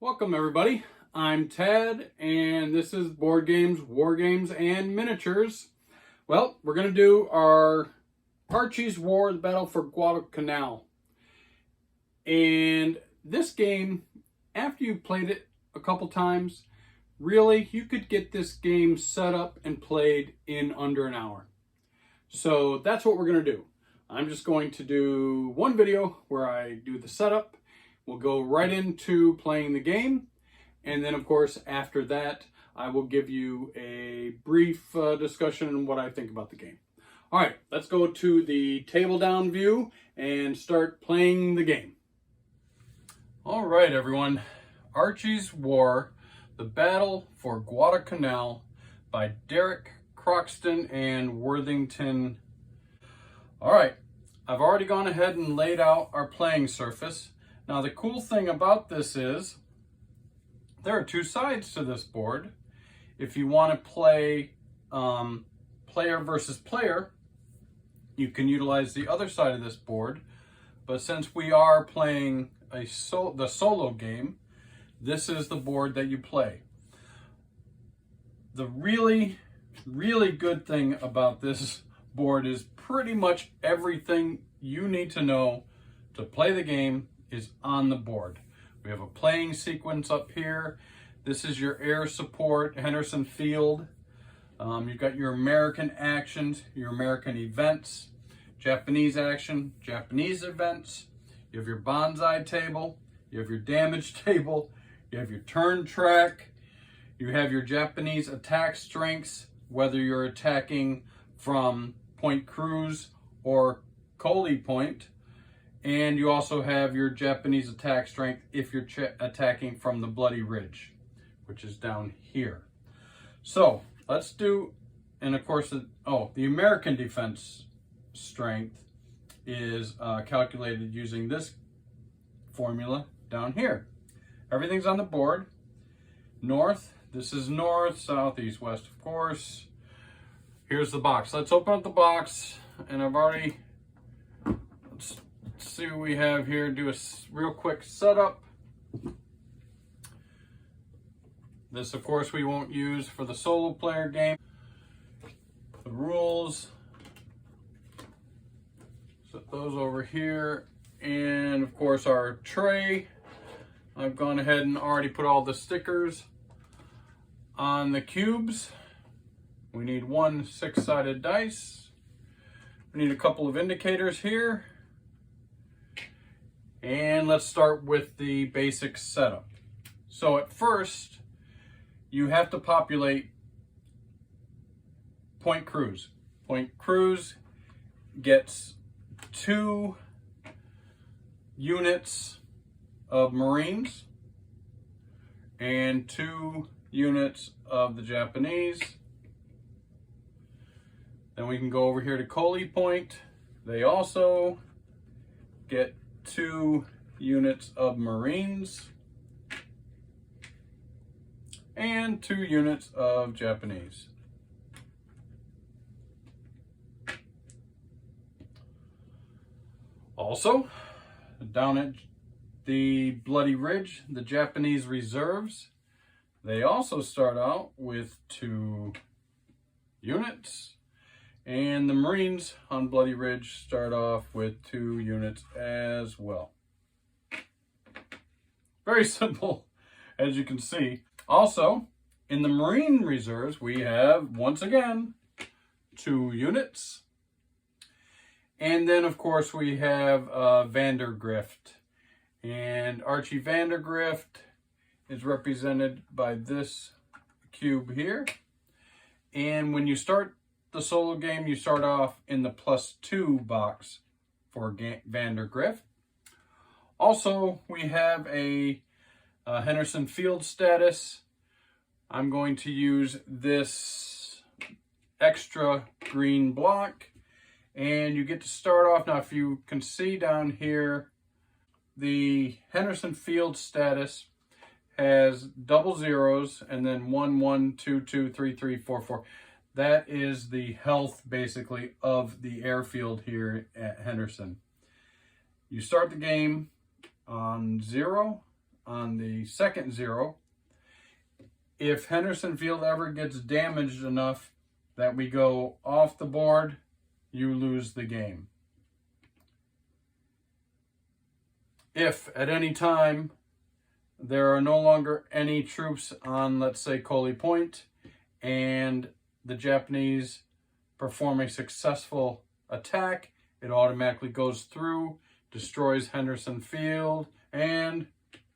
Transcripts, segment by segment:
Welcome everybody, I'm Tad and this is Board Games, War Games, and Miniatures. Well, we're going to do our Archie's War, the Battle for Guadalcanal. And this game, after you've played it a couple times, really you could get this game set up and played in under an hour. So that's what we're going to do. I'm just going to do one video where I do the setup. We'll go right into playing the game, and then of course after that I will give you a brief discussion on what I think about the game. All right, let's go to the table down view and start playing the game. All right everyone, Archie's War, the Battle for Guadalcanal by Derek Croxton and Worthington. All right, I've already gone ahead and laid out our playing surface. Now the cool thing about this is there are two sides to this board. If you want to play player versus player, you can utilize the other side of this board. But since we are playing the solo game, this is the board that you play. The really good thing about this board is pretty much everything you need to know to play the game is on the board. We have a playing sequence up here. This is your air support, Henderson Field. You've got your American actions, your American events, Japanese action, Japanese events. You have your bonsai table, you have your damage table, you have your turn track, you have your Japanese attack strengths, whether you're attacking from Point Cruz or Coley Point. And you also have your Japanese attack strength if you're attacking from the Bloody Ridge, which is down here. So let's do, and of course, the American defense strength is calculated using this formula down here. Everything's on the board. North, this is north, south, east, west, of course. Here's the box. Let's open up the box, and I've already, let's see what we have here. Do a real quick setup. This, of course, we won't use for the solo player game. The rules, set those over here. And of course our tray. I've gone ahead and already put all the stickers on the cubes. We need one 6-sided dice. We need a couple of indicators here. And let's start with the basic setup. So at first, you have to populate Point Cruz. Point Cruz gets 2 units of Marines and 2 units of the Japanese. Then we can go over here to Coley Point. They also get 2 units of Marines and 2 units of Japanese. Also, down at the Bloody Ridge, the Japanese reserves, they also start out with 2 units. And the Marines on Bloody Ridge start off with 2 units as well. Very simple, as you can see. Also, in the Marine reserves, we have, once again, 2 units. And then, of course, we have Vandergrift. And Archie Vandergrift is represented by this cube here. And when you start the solo game, you start off in the +2 box for Vandergrift. Also, we have a Henderson Field status. I'm going to use this extra green block, and you get to start off. Now, if you can see down here, the Henderson Field status has double zeros and then 1, 1, 2, 2, 3, 3, 4, 4. That is the health, basically, of the airfield here at Henderson. You start the game on 0, on the second 0. If Henderson Field ever gets damaged enough that we go off the board, you lose the game. If at any time there are no longer any troops on, let's say, Coley Point, and the Japanese perform a successful attack, it automatically goes through, destroys Henderson Field, and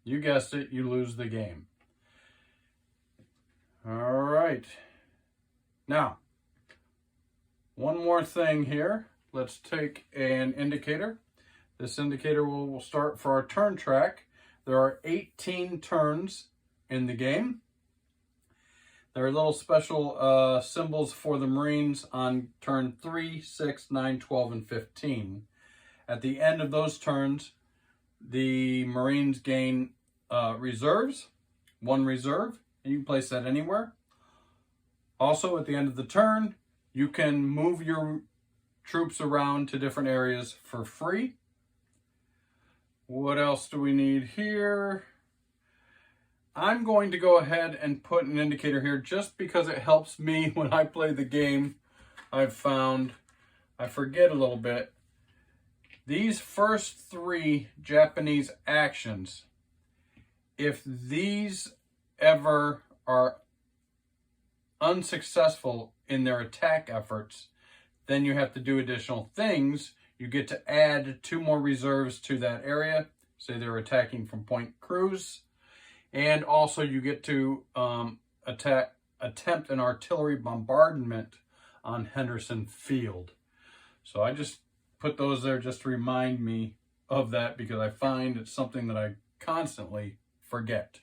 you guessed it, you lose the game. All right. Now, one more thing here. Let's take an indicator. This indicator will start for our turn track. There are 18 turns in the game. There are little special symbols for the Marines on turn 3, 6, 9, 12, and 15. At the end of those turns, the Marines gain reserves, 1 reserve, and you can place that anywhere. Also, at the end of the turn, you can move your troops around to different areas for free. What else do we need here? I'm going to go ahead and put an indicator here just because it helps me when I play the game. I've found I forget a little bit. These first 3 Japanese actions, if these ever are unsuccessful in their attack efforts, then you have to do additional things. You get to add 2 more reserves to that area. Say they're attacking from Point Cruz. And also you get to attempt an artillery bombardment on Henderson Field. So I just put those there just to remind me of that, because I find it's something that I constantly forget.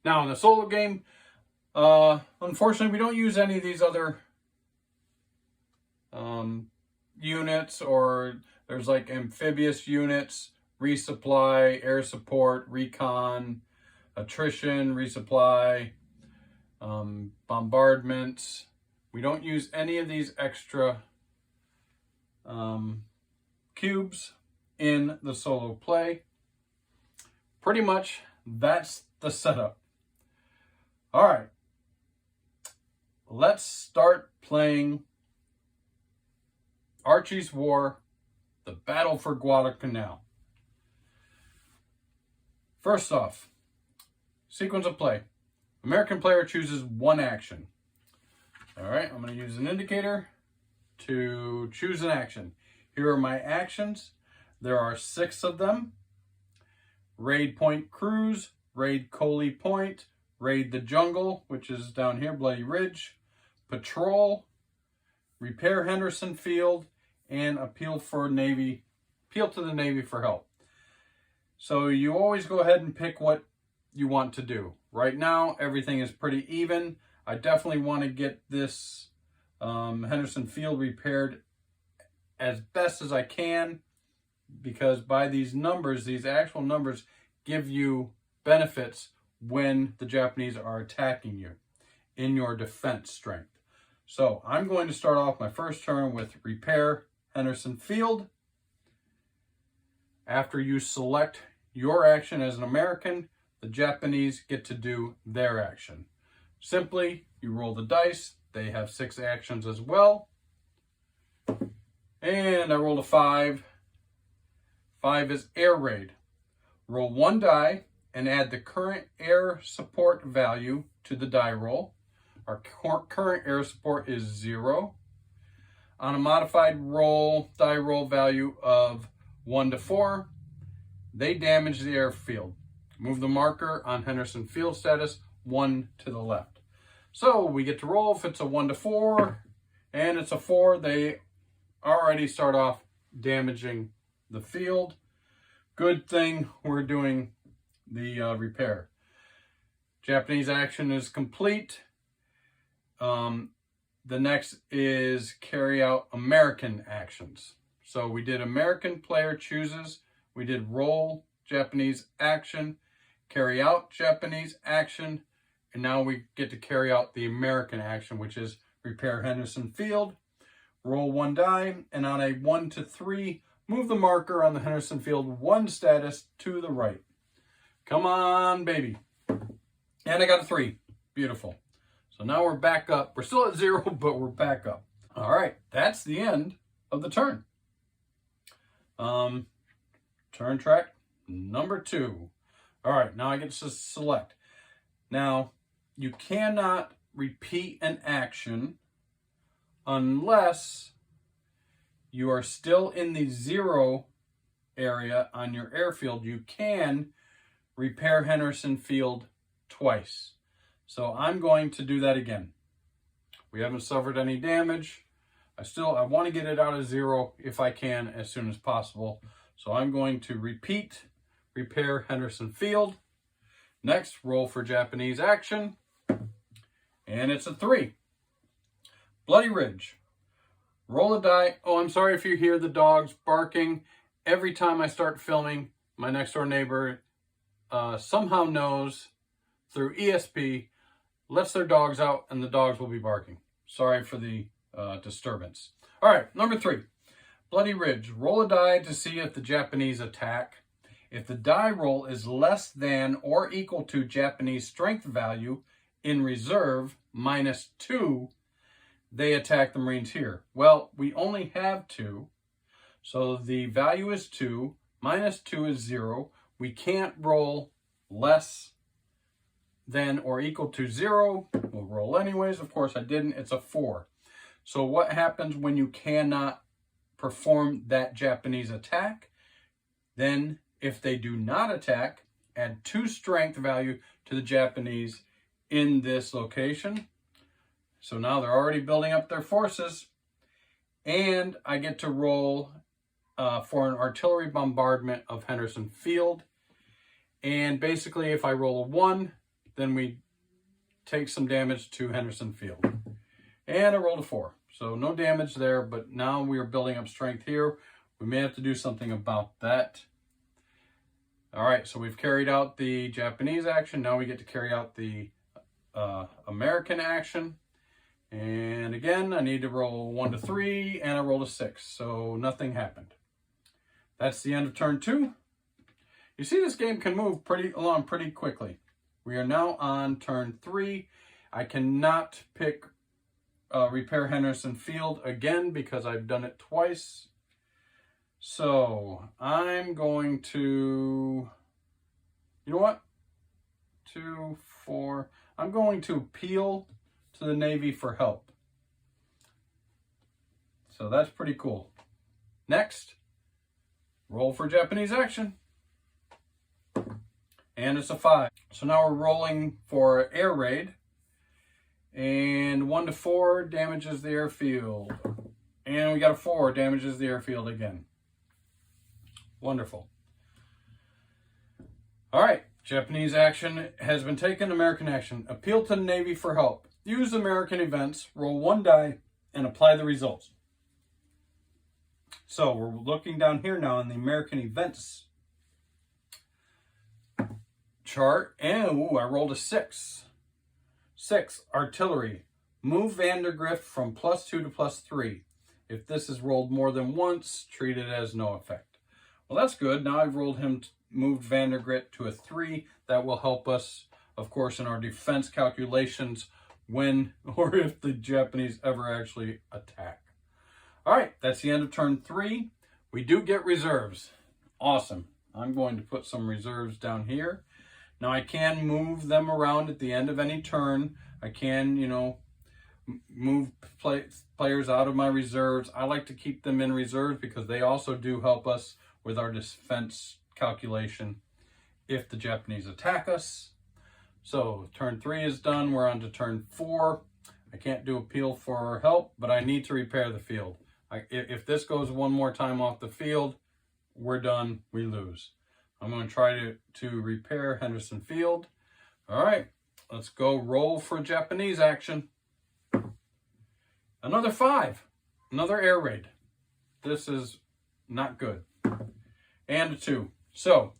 Now in the solo game, unfortunately we don't use any of these other units, or there's like amphibious units, resupply, air support, recon, attrition, resupply, bombardments. We don't use any of these extra cubes in the solo play. Pretty much that's the setup. All right, let's start playing Archie's War, the Battle for Guadalcanal. First off, sequence of play. American player chooses 1 action. All right, I'm going to use an indicator to choose an action. Here are my actions. There are 6 of them. Raid Point Cruz, raid Coley Point, raid the jungle, which is down here, Bloody Ridge, patrol, repair Henderson Field, and appeal to the Navy for help. So you always go ahead and pick what you want to do. Right now, everything is pretty even. I definitely want to get this Henderson Field repaired as best as I can, because by these numbers, these actual numbers give you benefits when the Japanese are attacking you in your defense strength. So I'm going to start off my first turn with repair Henderson Field. After you select your action as an American, the Japanese get to do their action. Simply, you roll the dice. They have 6 actions as well. And I rolled a 5. 5 is air raid. Roll 1 die and add the current air support value to the die roll. Our current air support is 0. On a modified die roll value of 1 to 4, they damage the airfield. Move the marker on Henderson Field status 1 to the left. So we get to roll. If it's a 1 to 4 and it's a 4, they already start off damaging the field. Good thing we're doing the repair. Japanese action is complete. The next is carry out American actions. So we did American player chooses. We did roll Japanese action, carry out Japanese action, and now we get to carry out the American action, which is repair Henderson Field. Roll 1 die, and on a 1 to 3, move the marker on the Henderson Field 1 status to the right. Come on, baby. And I got a 3. Beautiful. So now we're back up. We're still at 0, but we're back up. All right, that's the end of the turn. Turn track number 2. All right, now I get to select. Now, you cannot repeat an action unless you are still in the 0 area on your airfield. You can repair Henderson Field twice. So I'm going to do that again. We haven't suffered any damage. I want to get it out of 0 if I can as soon as possible. So I'm going to repair Henderson Field. Next, roll for Japanese action. And it's a 3. Bloody Ridge. Roll a die. Oh, I'm sorry if you hear the dogs barking. Every time I start filming, my next door neighbor somehow knows through ESP, lets their dogs out, and the dogs will be barking. Sorry for the disturbance. All right, number 3. Bloody Ridge. Roll a die to see if the Japanese attack. If the die roll is less than or equal to Japanese strength value in reserve -2, they attack the Marines here. Well, we only have 2, so the value is 2. -2 is 0. We can't roll less than or equal to 0. We'll roll anyways. Of course, I didn't. It's a 4. So what happens when you cannot perform that Japanese attack? Then, if they do not attack, add 2 strength value to the Japanese in this location. So now they're already building up their forces. And I get to roll for an artillery bombardment of Henderson Field. And basically, if I roll a 1, then we take some damage to Henderson Field. And I rolled a 4. So no damage there, but now we are building up strength here. We may have to do something about that. All right, so we've carried out the Japanese action. Now we get to carry out the American action. And again, I need to roll 1 to 3, and I rolled a 6. So nothing happened. That's the end of turn 2. You see, this game can move along pretty quickly. We are now on turn 3. I cannot pick repair Henderson Field again because I've done it twice. So I'm going to, you know what? 2, 4. I'm going to appeal to the Navy for help. So that's pretty cool. Next, roll for Japanese action. And it's a 5. So now we're rolling for air raid. And 1 to 4 damages the airfield. And we got a 4, damages the airfield again. Wonderful. All right, Japanese action has been taken. American action. Appeal to the Navy for help. Use American events, roll 1 die, and apply the results. So we're looking down here now in the American events chart. And I rolled a 6. 6, artillery. Move Vandergrift from +2 to +3. If this is rolled more than once, treat it as no effect. Well, that's good. Now I've moved Vandergrift to a 3. That will help us, of course, in our defense calculations when or if the Japanese ever actually attack. All right, that's the end of turn 3. We do get reserves. Awesome. I'm going to put some reserves down here. Now I can move them around at the end of any turn. I can, move players out of my reserves. I like to keep them in reserves because they also do help us with our defense calculation if the Japanese attack us. So turn 3 is done. We're on to turn 4. I can't do appeal for help, but I need to repair the field. If this goes one more time off the field, we're done. We lose. I'm going to try to repair Henderson Field. All right, let's go roll for Japanese action. Another 5. Another air raid. This is not good. And a 2. So,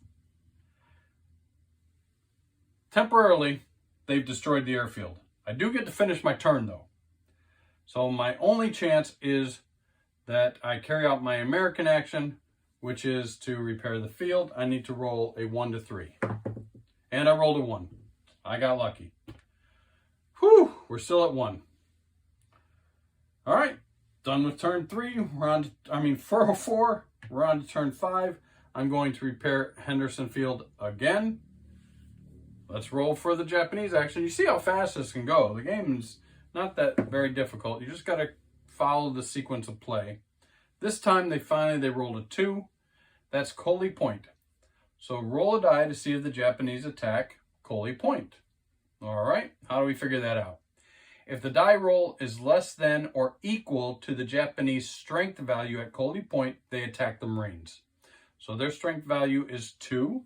temporarily, they've destroyed the airfield. I do get to finish my turn, though. So my only chance is that I carry out my American action, which is to repair the field. I need to roll a 1 to 3. And I rolled a 1. I got lucky. Whew, we're still at 1. All right, done with turn 3. We're on to, 404. We're on to turn 5. I'm going to repair Henderson Field again. Let's roll for the Japanese action. You see how fast this can go. The game's not that very difficult. You just got to follow the sequence of play. This time they rolled a 2. That's Coley Point. So roll a die to see if the Japanese attack Coley Point. All right, how do we figure that out? If the die roll is less than or equal to the Japanese strength value at Coley Point, they attack the Marines. So their strength value is 2.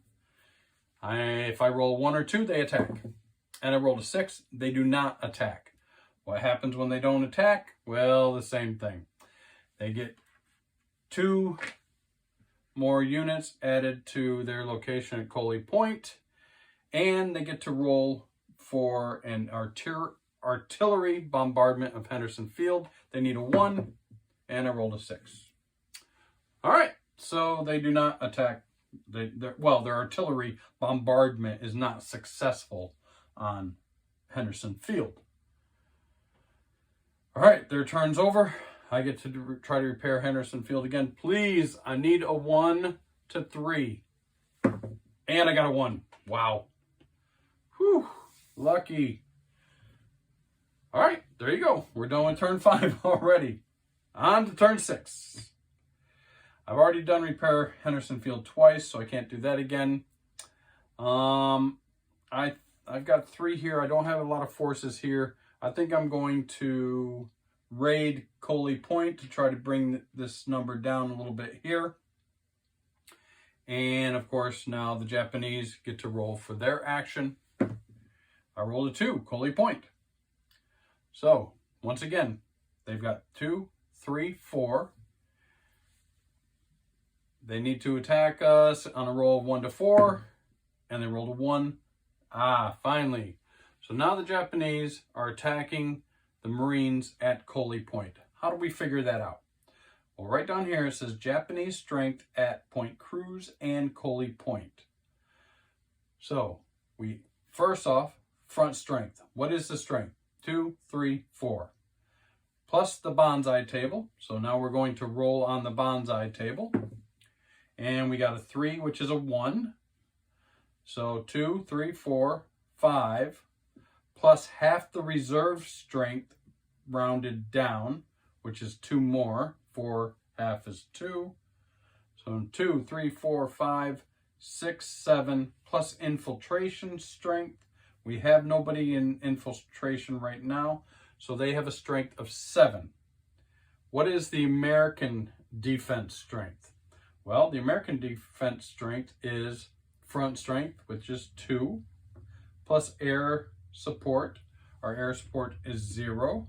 If I roll 1 or 2, they attack. And I rolled a 6, they do not attack. What happens when they don't attack? Well, the same thing. They get 2 more units added to their location at Coley Point, and they get to roll for an artillery bombardment of Henderson Field. They need a 1, and I rolled a 6. All right, so they do not attack. Their artillery bombardment is not successful on Henderson Field. All right, their turn's over. I get to try to repair Henderson Field again. Please, I need a 1 to 3. And I got a 1. Wow. Whew, lucky. All right, there you go. We're done with turn 5 already. On to turn 6. I've already done repair Henderson Field twice, so I can't do that again. I've got 3 here. I don't have a lot of forces here. I think I'm going to raid Coley Point to try to bring this number down a little bit here. And of course, now the Japanese get to roll for their action. I rolled a 2, Coley Point. So once again, they've got 2, 3, 4. They need to attack us on a roll of 1 to 4, and they rolled a 1. Finally. So now the Japanese are attacking the Marines at Coley Point. How do we figure that out? Well, right down here it says Japanese strength at Point Cruz and Coley Point. So first off, front strength. What is the strength? 2, 3, 4. Plus the bonsai table. So now we're going to roll on the bonsai table. And we got a 3, which is a 1. So 2, 3, 4, 5. Plus half the reserve strength rounded down, which is 2 more. 4 half is 2. So 2, 3, 4, 5, 6, 7, plus infiltration strength. We have nobody in infiltration right now, so they have a strength of 7. What is the American defense strength? Well, the American defense strength is front strength, which is 2, plus air support. Our air support is 0.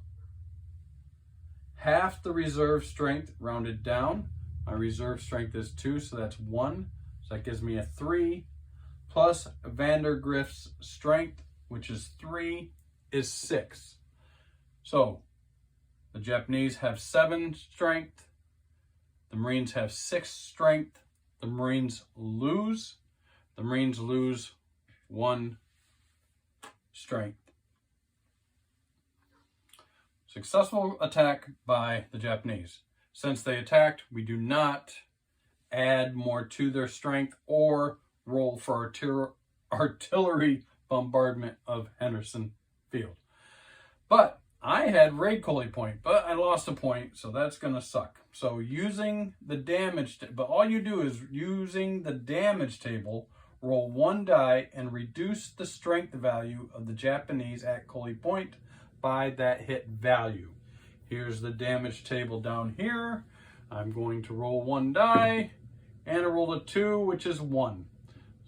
Half the reserve strength rounded down. My reserve strength is 2, so that's 1. So that gives me a 3. Plus Vandergrift's strength, which is 3, is 6. So the Japanese have 7 strength. The Marines have 6 strength. The Marines lose. The Marines lose 1 strength. Successful attack by the Japanese. Since they attacked, we do not add more to their strength or roll for artillery bombardment of Henderson Field. But I had raid Coley Point, but I lost a point, so that's going to suck. So using the damage, but all you do is using the damage table, roll 1 die and reduce the strength value of the Japanese at Coley Point by that hit value. Here's the damage table down here. I'm going to roll 1 die, and I rolled a 2, which is 1.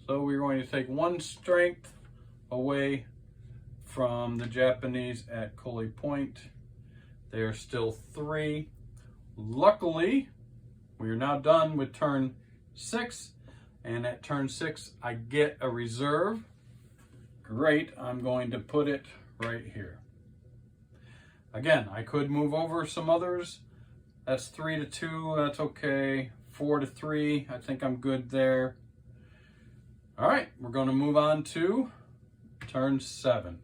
So we're going to take 1 strength away from the Japanese at Coley Point. They are still 3. Luckily, we are now done with turn 6, and at turn 6, I get a reserve. Great, I'm going to put it right here. Again, I could move over some others. That's 3 to 2, that's okay. 4 to 3, I think I'm good there. All right, we're going to move on to turn 7.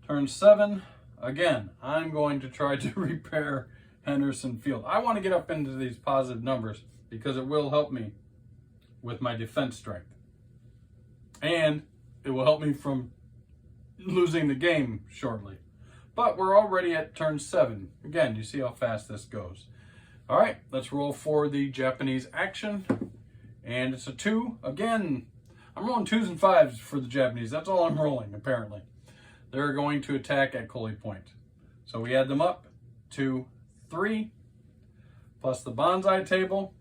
Turn 7, again, I'm going to try to repair Henderson Field. I want to get up into these positive numbers because it will help me with my defense strength. And it will help me from losing the game shortly. But we're already at turn 7. Again, you see how fast this goes. All right, let's roll for the Japanese action. And it's a 2. Again, I'm rolling 2s and 5s for the Japanese. That's all I'm rolling, apparently. They're going to attack at Coley Point. So we add them up. 2, 3, plus the bonsai table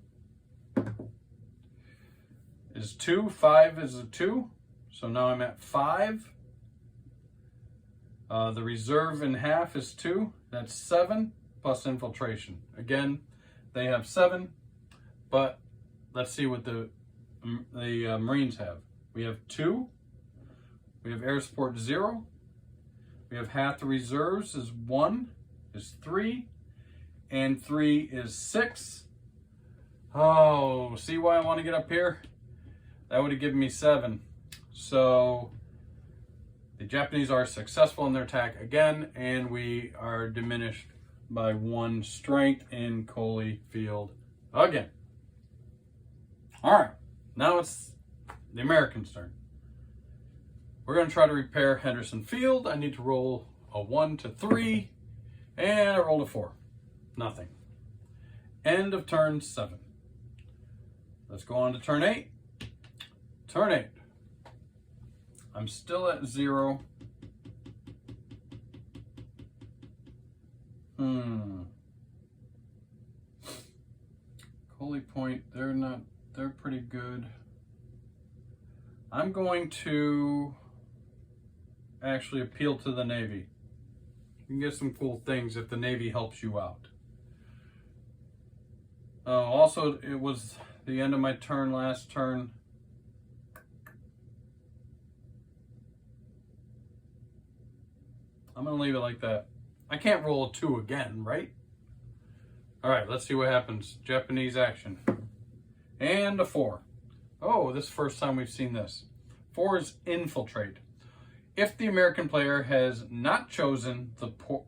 is 2. 5 is a 2. So now I'm at 5. The reserve in half is 2. That's 7 plus infiltration. Again, they have 7, but let's see what the Marines have. We have 2. We have air support 0. We have half the reserves is 1, is 3, and 3 is 6. Oh, see why I want to get up here? That would have given me 7. So the Japanese are successful in their attack again, and we are diminished by 1 strength in Coley Field again. All right, now it's the Americans' turn. We're going to try to repair Henderson Field. I need to roll a 1 to 3, and I rolled a 4. Nothing. End of turn 7. Let's go on to turn 8. Turn 8. I'm still at 0. Coley Point, they're pretty good. I'm going to actually appeal to the Navy. You can get some cool things if the Navy helps you out. Also, it was the end of my turn last turn. I'm going to leave it like that. I can't roll a 2 again, right? All right, let's see what happens. Japanese action. And a 4. Oh, this is the first time we've seen this. 4 is infiltrate. If the American player has not chosen the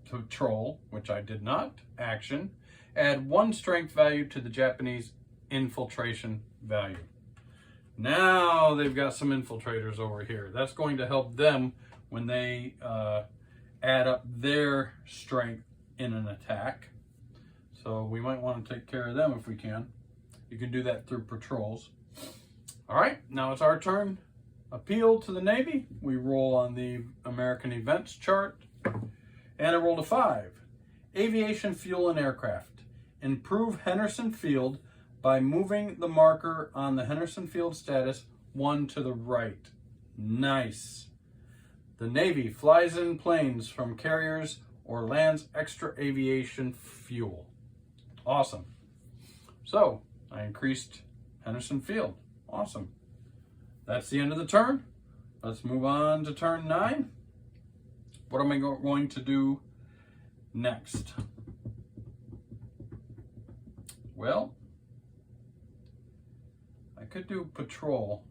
patrol, which I did not, action, add 1 strength value to the Japanese infiltration value. Now they've got some infiltrators over here. That's going to help them when they add up their strength in an attack. So we might want to take care of them if we can. You can do that through patrols. All right, now it's our turn. Appeal to the Navy. We roll on the American events chart. And I rolled a 5. Aviation, fuel, and aircraft. Improve Henderson Field by moving the marker on the Henderson Field status 1 to the right. Nice. The Navy flies in planes from carriers or lands extra aviation fuel. Awesome. So I increased Henderson Field. Awesome. That's the end of the turn. Let's move on to turn 9. What am I going to do next? Well, I could do patrol.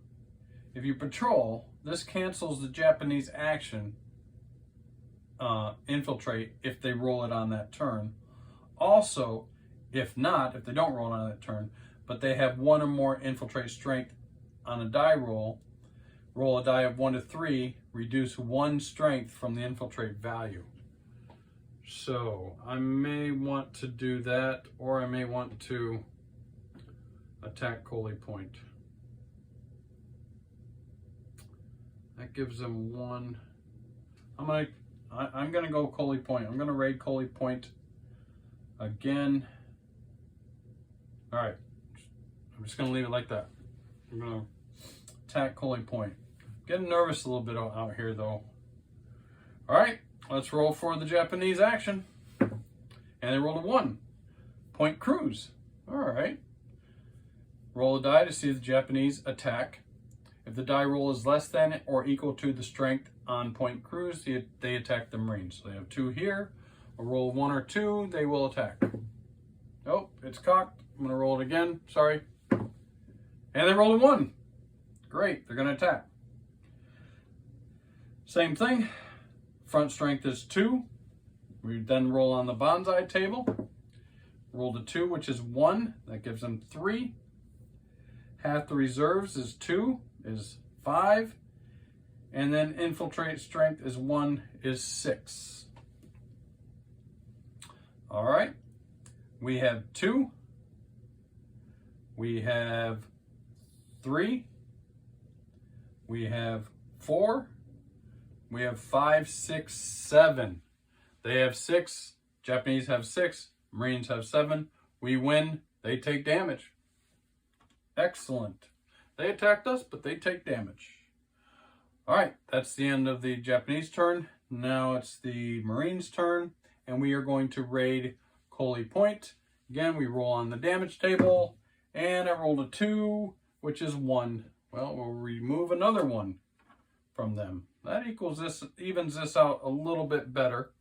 If you patrol, this cancels the Japanese action, infiltrate, if they roll it on that turn. Also, if not, if they don't roll it on that turn, but they have 1 or more infiltrate strength on a die roll a die of 1 to 3, reduce 1 strength from the infiltrate value. So I may want to do that, or I may want to attack Coley Point. That gives them 1. I'm gonna go Coley Point. I'm gonna raid Coley Point again. All right, I'm just gonna leave it like that. I'm gonna attack Coley Point. Getting nervous a little bit out here though. All right, let's roll for the Japanese action. And they rolled a 1. Point cruise. All right. Roll a die to see the Japanese attack. If the die roll is less than or equal to the strength on point cruise, they attack the Marines. So they have 2 here. A roll 1 or 2, they will attack. Oh, it's cocked. I'm gonna roll it again, sorry. And they rolled a 1. Great, they're going to attack. Same thing. Front strength is 2. We then roll on the bonsai table. Roll the 2, which is 1. That gives them 3. Half the reserves is 2, is 5. And then infiltrate strength is 1, is 6. All right. We have 2. We have 3. We have 4. We have 5, 6, 7. They have 6. Japanese have 6. Marines have 7. We win. They take damage. Excellent. They attacked us, but they take damage. All right, that's the end of the Japanese turn. Now it's the Marines' turn, and we are going to raid Coley Point. Again, we roll on the damage table, and I rolled a 2, which is 1. Well, we'll remove another 1 from them. That equals this, evens this out a little bit better,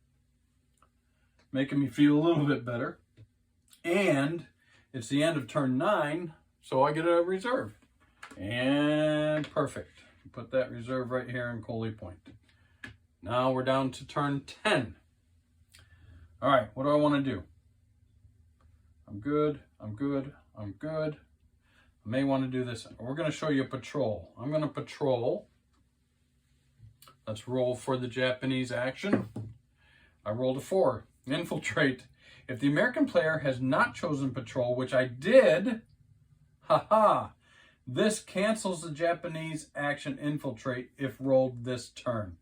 making me feel a little bit better. And it's the end of turn 9, so I get a reserve. And perfect. Put that reserve right here in Coley Point. Now we're down to turn 10. All right, what do I want to do? I'm good, I'm good, I'm good. I may want to do this. We're going to show you a patrol. I'm going to patrol. Let's roll for the Japanese action. I rolled a 4. Infiltrate. If the American player has not chosen patrol, which I did, haha, this cancels the Japanese action infiltrate if rolled this turn.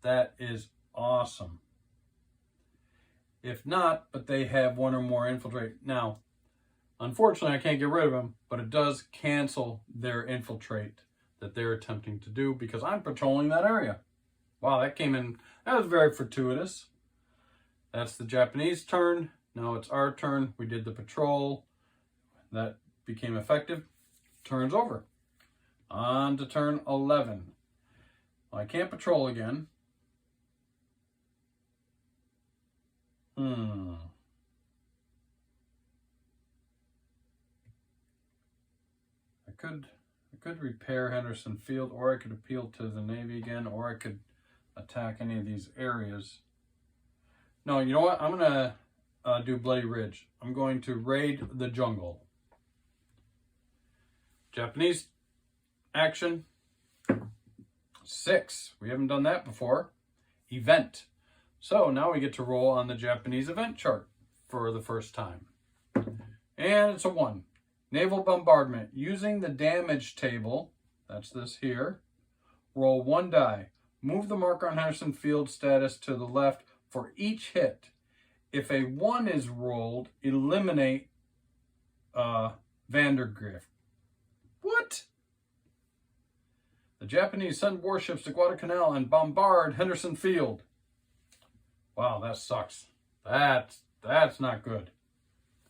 That is awesome. If not, but they have 1 or more infiltrate. Now, unfortunately, I can't get rid of them, but it does cancel their infiltrate that they're attempting to do because I'm patrolling that area. Wow, that came in, that was very fortuitous. That's the Japanese turn. Now it's our turn. We did the patrol. That became effective. Turn's over. On to turn 11. Well, I can't patrol again. I could repair Henderson Field, or I could appeal to the Navy again, or I could attack any of these areas. No, you know what? I'm going to do Bloody Ridge. I'm going to raid the jungle. Japanese action. 6. We haven't done that before. Event. So now we get to roll on the Japanese event chart for the first time. And it's a 1. Naval bombardment. Using the damage table, that's this here, roll 1 die. Move the marker on Henderson Field status to the left for each hit. If a 1 is rolled, eliminate Vandergrift. What? The Japanese send warships to Guadalcanal and bombard Henderson Field. Wow, that sucks. That's not good.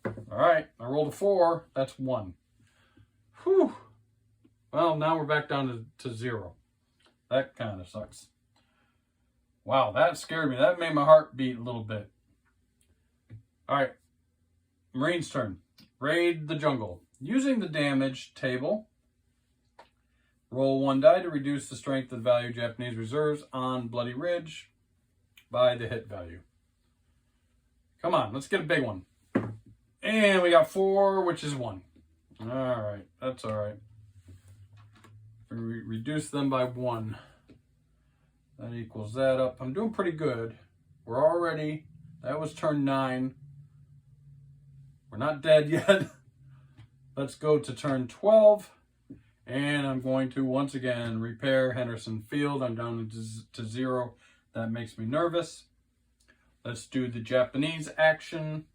All right, I rolled a 4. That's 1. Whew. Well, now we're back down to 0. That kind of sucks. Wow, that scared me. That made my heart beat a little bit. All right, Marines' turn. Raid the jungle. Using the damage table, roll 1 die to reduce the strength and value of Japanese reserves on Bloody Ridge by the hit value. Come on, let's get a big one. And we got 4, which is 1. All right, that's all right. We reduce them by 1. That equals that up. I'm doing pretty good. We're already, that was turn 9. We're not dead yet. Let's go to turn 12. And I'm going to, once again, repair Henderson Field. I'm down to 0. That makes me nervous. Let's do the Japanese action.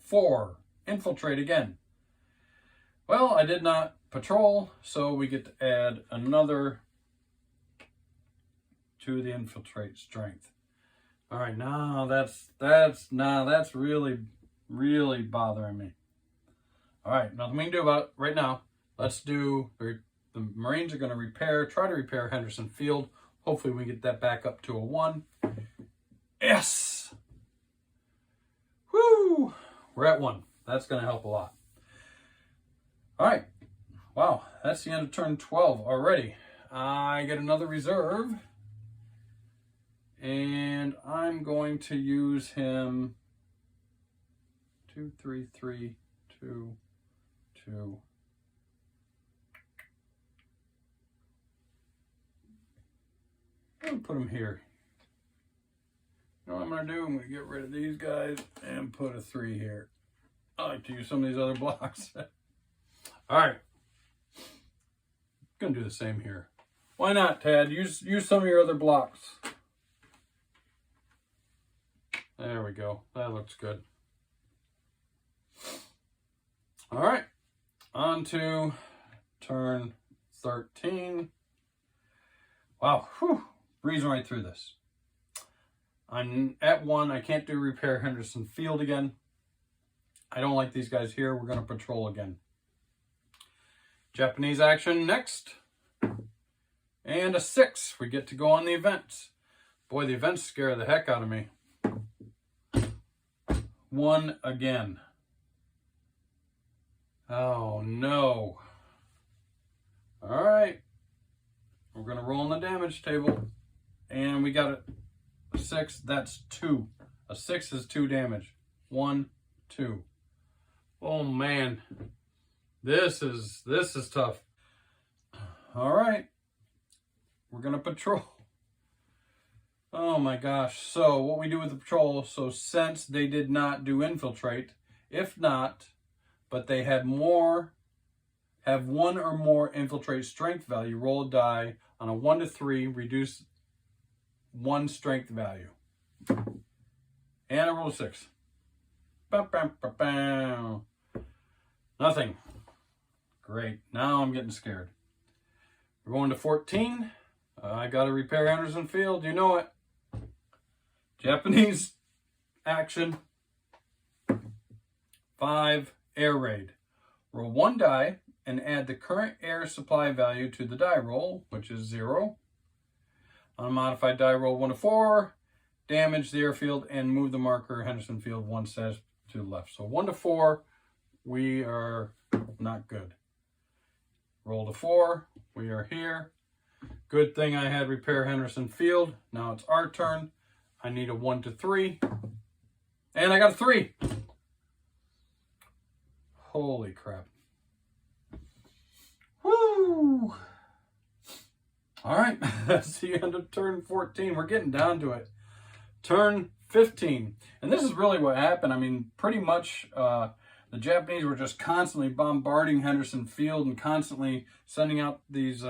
4. Infiltrate again. Well, I did not patrol, so we get to add another to the infiltrate strength. All right, now that's really bothering me. All right, nothing we can do about it right now. Let's do, the Marines are going to try to repair Henderson Field. Hopefully we get that back up to a 1. Yes! Woo! We're at 1. That's going to help a lot. All right. Wow, that's the end of turn 12 already. I get another reserve. And I'm going to use him 2, 3, 3, 2, 2. I'm going to put him here. You know what I'm going to do? I'm going to get rid of these guys and put a 3 here. I like to use some of these other blocks. All right. Going to do the same here. Why not, Tad? Use some of your other blocks. There we go. That looks good. All right. On to turn 13. Wow. Whew. Breezing right through this. I'm at 1. I can't do repair Henderson Field again. I don't like these guys here. We're going to patrol again. Japanese action next. And a 6. We get to go on the events. Boy, the events scare the heck out of me. 1 again. Oh, no. All right. We're going to roll on the damage table. And we got a 6. That's 2. A 6 is 2 damage. 1, 2. Oh, man. This is tough. All right. We're going to patrol. Oh my gosh. So what we do with the patrol, so since they did not do infiltrate, if not, but they had more, have 1 or more infiltrate strength value, roll a die on a 1 to 3, reduce 1 strength value. And I roll a 6. Bam, bam, bam, bam. Nothing. Great. Now I'm getting scared. We're going to 14. I got to repair Henderson Field. You know it. Japanese action. 5, air raid. Roll 1 die and add the current air supply value to the die roll, which is 0. Unmodified die roll 1 to 4. Damage the airfield and move the marker Henderson Field 1 status to the left. So 1 to 4, we are not good. Roll to 4, we are here. Good thing I had repair Henderson Field. Now it's our turn. I need a 1 to 3. And I got a 3. Holy crap. Woo! All right, that's the end of turn 14. We're getting down to it. Turn 15. And this is really what happened. I mean, pretty much the Japanese were just constantly bombarding Henderson Field and constantly sending out these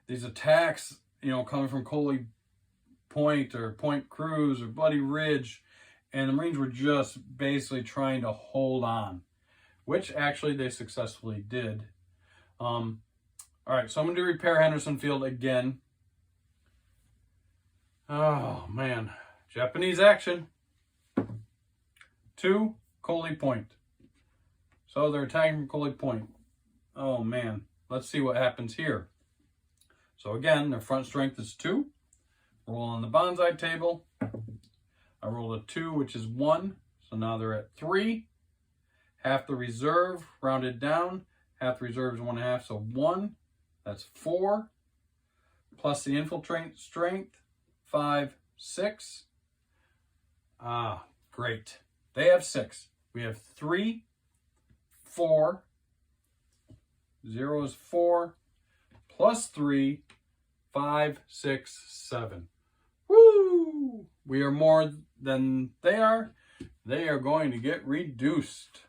attacks, you know, coming from Coley Point or Point Cruz or Bloody Ridge. And the Marines were just basically trying to hold on, which actually they successfully did. All right, so I'm going to repair Henderson Field again. Oh, man. Japanese action. 2, Coley Point. So they're attacking from Coley Point. Oh, man. Let's see what happens here. So again, their front strength is 2. Roll on the bonsai table. I rolled a 2, which is 1. So now they're at 3. Half the reserve, rounded down. Half the reserve is 1.5, so 1. That's 4. Plus the infiltrate strength, 5, 6. Ah, great. They have 6. We have 3, 4. 0 is 4. Plus 3, 5, 6, 7. Woo! We are more than they are. They are going to get reduced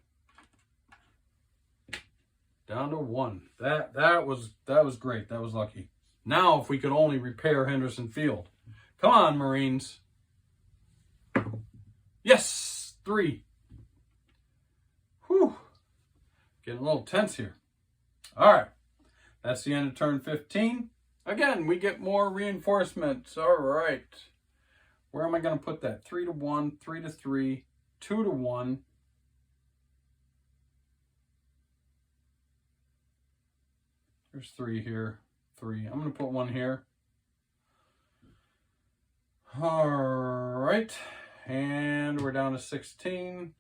down to 1. That was great. That was lucky. Now, if we could only repair Henderson Field. Come on, Marines. Yes, 3. Whew. Getting a little tense here. All right. That's the end of turn 15. Again, we get more reinforcements. All right. Where am I going to put that? 3 to 1, 3 to 3, 2 to 1. There's 3 here. 3. I'm going to put 1 here. All right. And we're down to 16.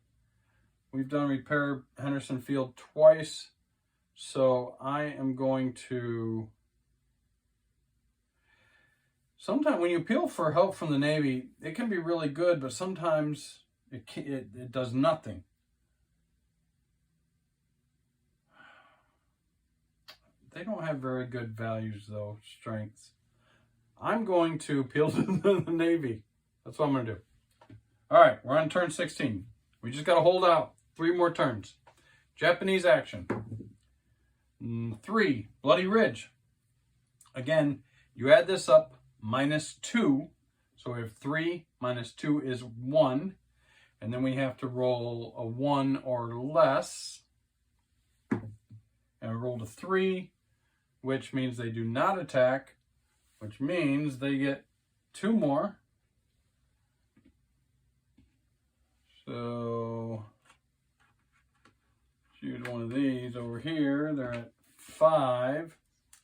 We've done repair Henderson Field twice. So I am going to... Sometimes when you appeal for help from the Navy, it can be really good, but sometimes it does nothing. They don't have very good values, though, strengths. I'm going to appeal to the Navy. That's what I'm going to do. All right, we're on turn 16. We just got to hold out 3 more turns. Japanese action. 3, Bloody Ridge. Again, you add this up, -2. So we have 3 minus 2 is 1. And then we have to roll a 1 or less. And we rolled a 3, which means they do not attack, which means they get 2 more. So choose one of these over here. They're at 5.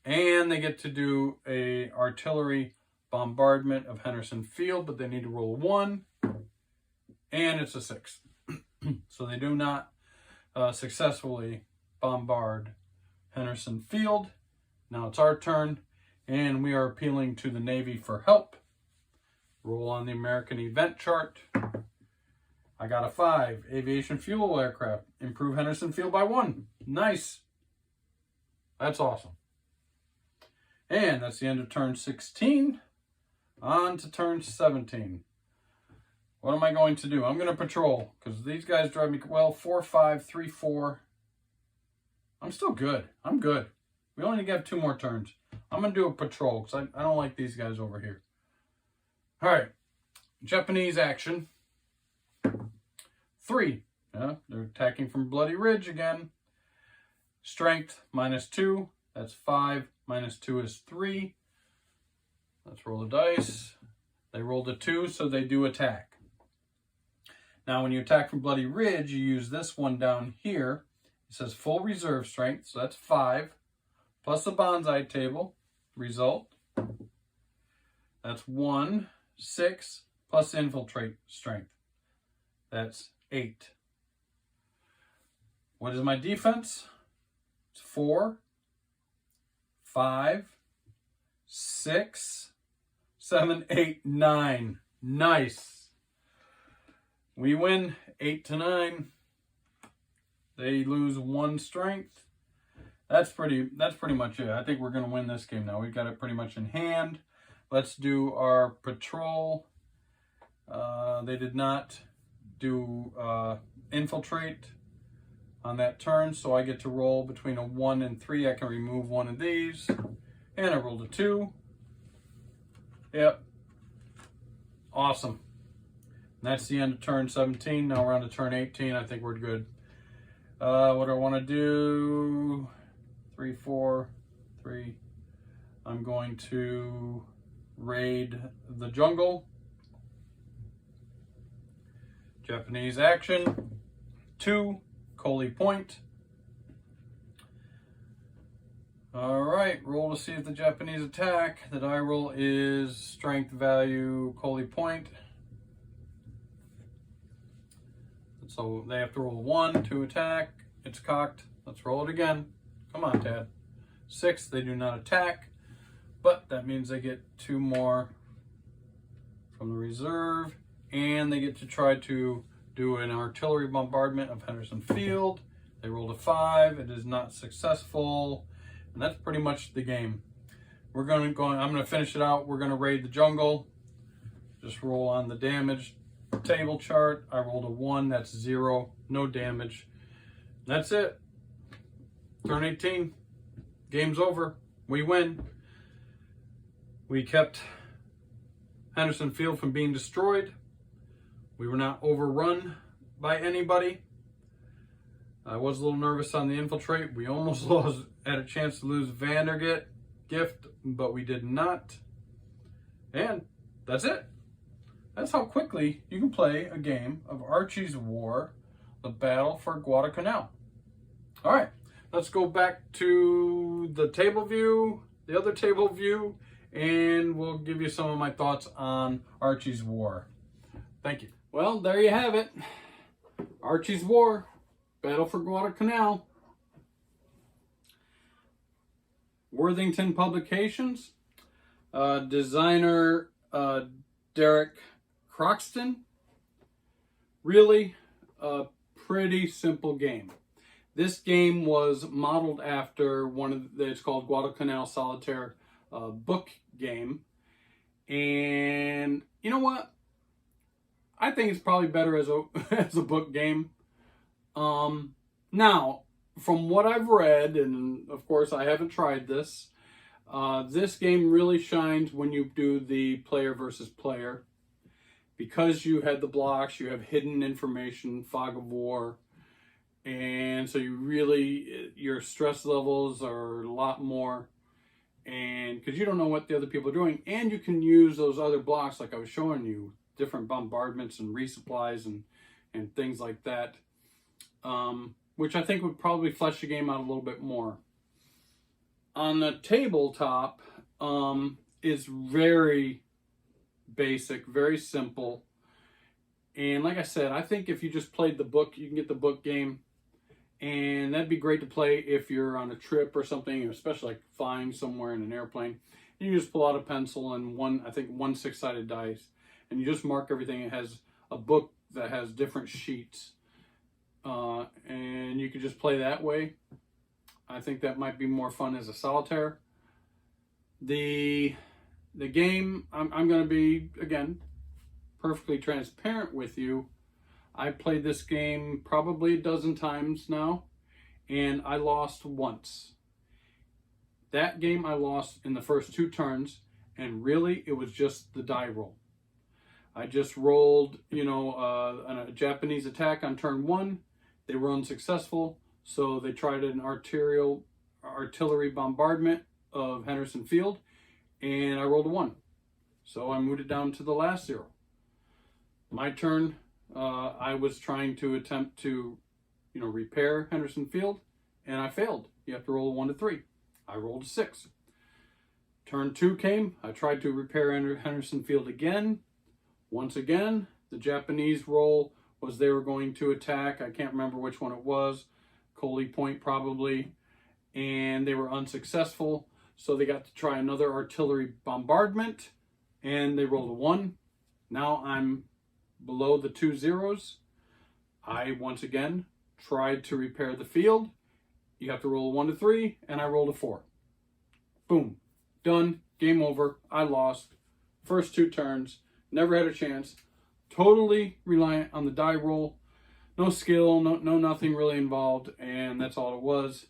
And they get to do a artillery bombardment of Henderson Field, but they need to roll a 1. And it's a 6. So they do not successfully bombard Henderson Field. Now it's our turn, and we are appealing to the Navy for help. Roll on the American event chart. I got a 5. Aviation fuel aircraft. Improve Henderson Field by 1. Nice. That's awesome. And that's the end of turn 16. On to turn 17. What am I going to do? I'm going to patrol, because these guys drive me, well, 4, 5, 3, 4. I'm still good. I'm good. We only have 2 more turns. I'm going to do a patrol, because I don't like these guys over here. All right. Japanese action. 3. Yeah, they're attacking from Bloody Ridge again. Strength, -2. That's 5. -2 is 3. Let's roll the dice. They rolled a 2, so they do attack. Now, when you attack from Bloody Ridge, you use this one down here. It says full reserve strength, so that's 5. Plus the bonsai table, result. That's 1, 6, plus infiltrate strength. That's 8. What is my defense? It's 4, 5, 6, 7, 8, 9. Nice. We win 8 to 9. They lose 1 strength. That's pretty much it. I think we're going to win this game now. We've got it pretty much in hand. Let's do our patrol. They did not do infiltrate on that turn, so I get to roll between a 1 and 3. I can remove one of these. And I rolled a 2. Yep. Awesome. And that's the end of turn 17. Now we're on to turn 18. I think we're good. What do I want to do? 3, 4, 3. I'm going to raid the jungle. Japanese action. 2, Coley Point. All right, roll to see if the Japanese attack. The die roll is strength value Coley Point. So they have to roll 1 to attack. It's cocked. Let's roll it again. Come on, Tad. 6, they do not attack, but that means they get 2 more from the reserve, and they get to try to do an artillery bombardment of Henderson Field. They rolled a 5. It is not successful, and that's pretty much the game. I'm going to finish it out. We're going to raid the jungle. Just roll on the damage table chart. I rolled a 1. That's 0. No damage. That's it. Turn 18. Game's over. We win. We kept Henderson Field from being destroyed. We were not overrun by anybody. I was a little nervous on the infiltrate. We almost had a chance to lose Vandergift, but we did not. And that's it. That's how quickly you can play a game of Archie's War, the Battle for Guadalcanal. All right, let's go back to the table view, the other table view, and we'll give you some of my thoughts on Archie's War. Thank you. Well, there you have it. Archie's War, Battle for Guadalcanal. Worthington Publications, designer Derek Croxton. Really a pretty simple game. This game was modeled after it's called Guadalcanal Solitaire book game. And you know what? I think it's probably better as a as a book game. Now, from what I've read, and of course I haven't tried this, this game really shines when you do the player versus player. Because you had the blocks, you have hidden information, fog of war, and so your stress levels are a lot more, and because you don't know what the other people are doing, and you can use those other blocks like I was showing you, different bombardments and resupplies and things like that, which I think would probably flesh the game out a little bit more. On the tabletop, is very basic, very simple, and like I said, I think if you just played the book, you can get the book game, and that'd be great to play if you're on a trip or something, especially like flying somewhere in an airplane. You just pull out a pencil and one 6-sided dice, and you just mark everything. It has a book that has different sheets, and you could just play that way. I think that might be more fun as a solitaire. The game, I'm going to be, again, perfectly transparent with you. I played this game probably a dozen times now, and I lost once. That game I lost in the first 2 turns, and really it was just the die roll. I just rolled, a Japanese attack on turn 1. They were unsuccessful, so they tried an artillery bombardment of Henderson Field, and I rolled a 1. So I moved it down to the last 0. My turn, I was trying to attempt to, repair Henderson Field, and I failed. You have to roll a 1 to 3. I rolled a 6. Turn 2 came. I tried to repair Henderson Field again. Once again, the Japanese roll was they were going to attack. I can't remember which one it was. Coley Point probably. And they were unsuccessful. So they got to try another artillery bombardment, and they rolled a 1. Now I'm below the 2 zeros. I once again tried to repair the field. You have to roll a 1 to 3, and I rolled a 4. Boom. Done. Game over. I lost. First 2 turns. Never had a chance. Totally reliant on the die roll. No skill, no nothing really involved, and that's all it was.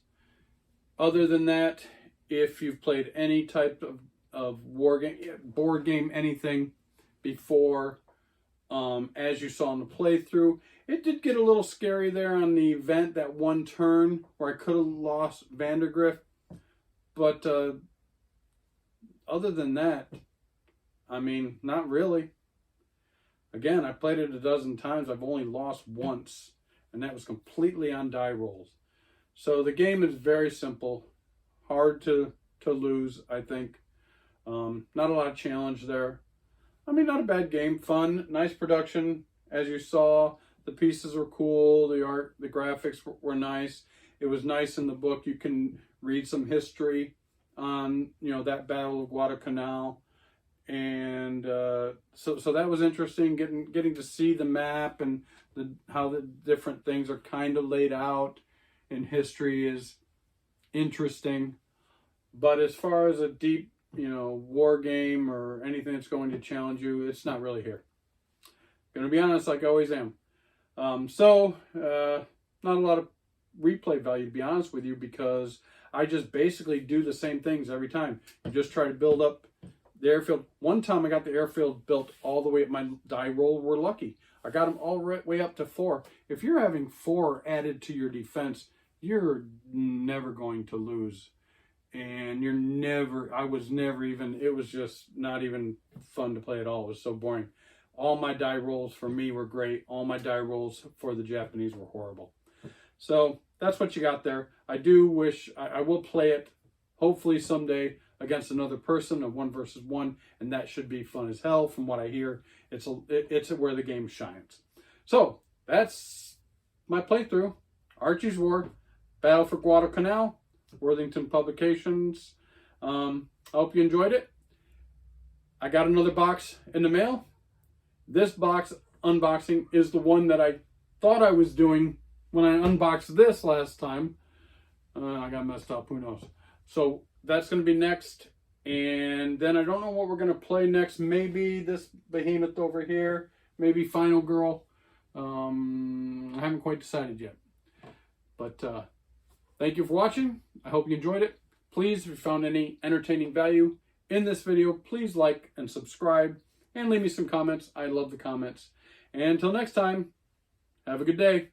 Other than that, if you've played any type of war game, board game, anything before, as you saw in the playthrough, it did get a little scary there on the event, that 1 turn where I could have lost Vandergrift. But other than that, I mean, not really. Again, I played it a dozen times. I've only lost once, and that was completely on die rolls. So the game is very simple. Hard to lose, I think. Not a lot of challenge there. I mean, not a bad game. Fun, nice production. As you saw, the pieces were cool. The art, the graphics were nice. It was nice in the book. You can read some history on, that Battle of Guadalcanal. And so that was interesting, getting to see the map and how the different things are kind of laid out in history is interesting. But as far as a deep, war game or anything that's going to challenge you, it's not really here. Gonna be honest, like I always am. Not a lot of replay value, to be honest with you, because I just basically do the same things every time. You just try to build up the airfield. One time I got the airfield built all the way up. My die roll were lucky. I got them all right way up to 4. If you're having 4 added to your defense, you're never going to lose. And it was just not even fun to play at all. It was so boring. All my die rolls for me were great. All my die rolls for the Japanese were horrible. So that's what you got there. I do wish I will play it hopefully someday against another person, a 1 versus 1, and that should be fun as hell. From what I hear, it's where the game shines. So that's my playthrough. Archie's War, Battle for Guadalcanal, Worthington Publications. I hope you enjoyed it. I got another box in the mail. This box unboxing is the one that I thought I was doing when I unboxed this last time. I got messed up, who knows. So that's going to be next. And then I don't know what we're going to play next. Maybe this behemoth over here. Maybe Final Girl. I haven't quite decided yet. But thank you for watching. I hope you enjoyed it. Please, if you found any entertaining value in this video, please like and subscribe. And leave me some comments. I love the comments. And until next time, have a good day.